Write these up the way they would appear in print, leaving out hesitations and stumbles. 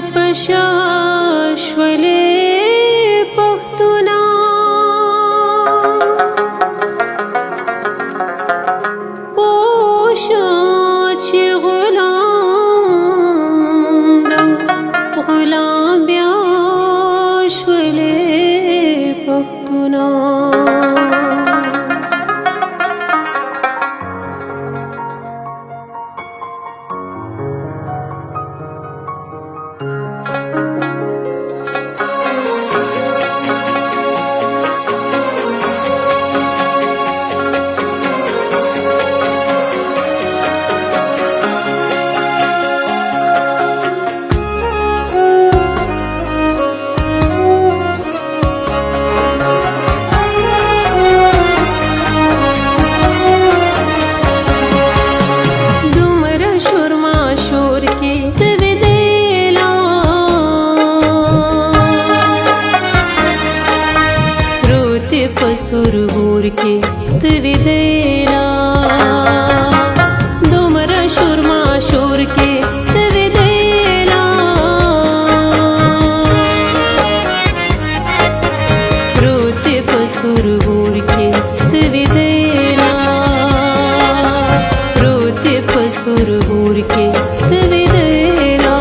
پشا شولې پښتونا پوشا چې غلام بیا شولې پښتونا سربور کې توی دیلا دومره شورما شور کې توی دیلا پروت په سربور کې توی دیلا پروت په سربور کې توی دیلا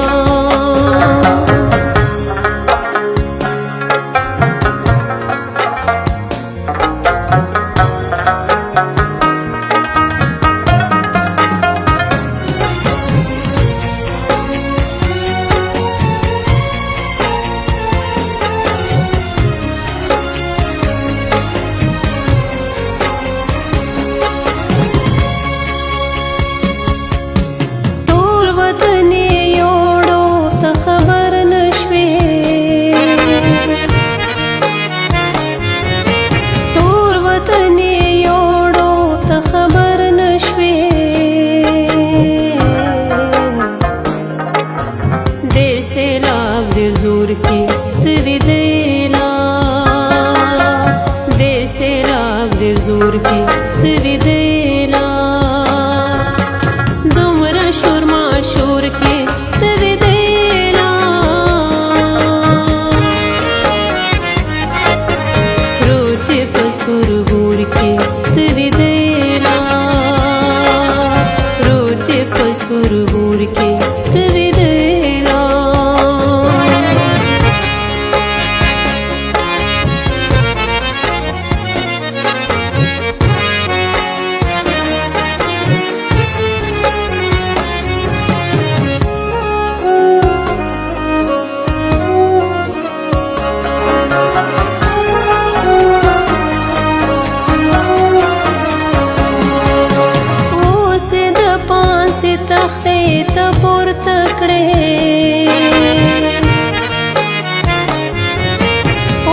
زور کې توی دیلا دې سیلاب دې زور کې توی دیلا دومره شورما شور کې توی دیلا پروت په سربور کې توی دیلا پروت په سربور کې توی دیلا تختې ته پورته کړې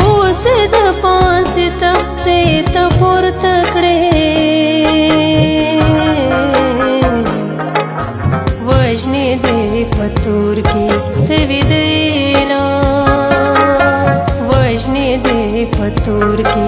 اوس د پاسې تختې ته پورته کړې وژنې دې په تور کې توی دیلا وژنې دې په تور کې